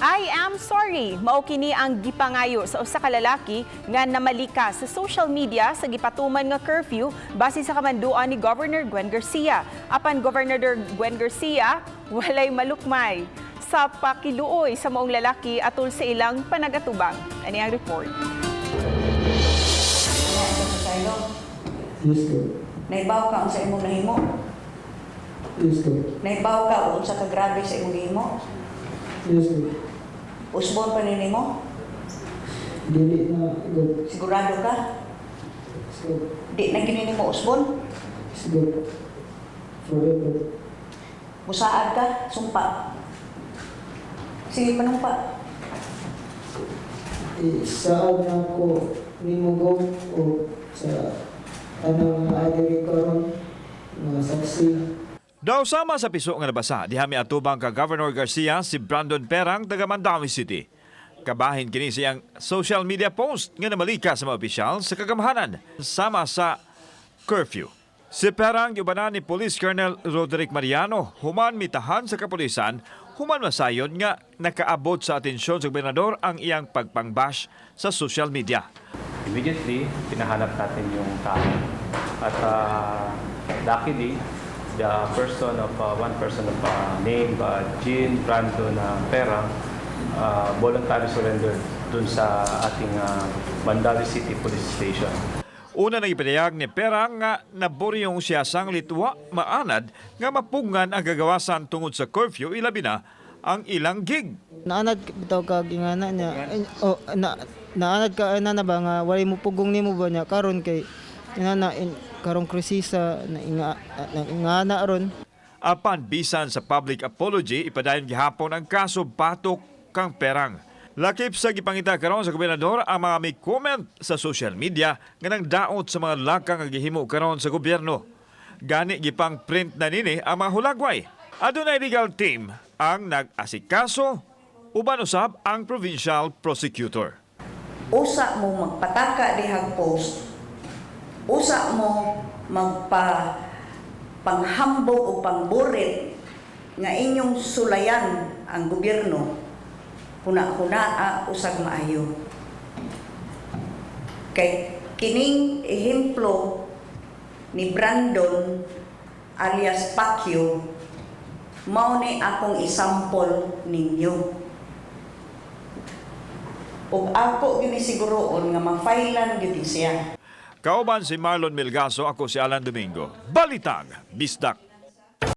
I am sorry, mao kini ang gipangayo sa usa ka lalaki nga namalika sa social media sa gipatuman nga curfew base sa kamanduan ni Governor Gwen Garcia. Apan Governor Gwen Garcia walay malukmay sa pakiluoy sa maong lalaki atol sa ilang panagatubang. Ani ang report. Yes, sir. Naibaw ka sa imong nahimo? Yes, sir. Naibaw ka unsa ka grabe sa imong gihimo? Yes, sir. Usbon pa nimo? Dili na good. Sigurado ka? So, Di na gini mo usbon? it's good. Forever. Musaad ka? Sumpa. Sige, panumpa. Saan na ako nimugong o sa anong adiri karon nga saksi. Daw sama sa piso nga nabasa, dihami atubang ka Governor Garcia si Brandon Perang taga Mandawi City. Kabahin kini siyang social media post nga namalika sa mga opisyal sa kagamhanan sama sa curfew. Si Perang giubanan ni Police Colonel Roderick Mariano human mitahan sa kapulisan human masayon nga nakaabot sa atensyon sa gobernador ang iyang pagpangbash sa social media. Immediately, pinahanap natin yung tao. At luckily, the person of one person of name Jean Brandon Perang voluntary surrendered dun sa ating Mandawi City Police Station. Una nang ipinayag ni Perang nga naburyong siya sang litwa maanad nga mapungan ang gagawasan tungod sa curfew ilabi na ang ilang gig. Naanad bitaw ka gingana niya. Naanad ka na ba nga walay mo pugong nimo ba niya karon kay karong krisisa na ingana ron. Apan bisan sa public apology, ipadayon gihapon ang kaso batok kang Perang. Lakip sa gipangita karon sa gobernador ang mga may comment sa social media nga nang daot sa mga lakang nga gihimo karon sa gobyerno. Gani gipang print na nini ang mga hulagway. Adunay legal team ang nag-asikaso uban usab ang provincial prosecutor. Usa mo magpataka dihang post. Usa mo panghambog o pangburit nga inyong sulayan ang gobyerno. Huna-huna usag maayo. Kay kining ehemplo ni Brandon alias Pacquiao mao ni akong isampol ninyo. Ug ako gini siguroon nga mafailan gyud siya. Kauban si Marlon Melgaso, ako si Alan Domingo. Balitang Bisdak.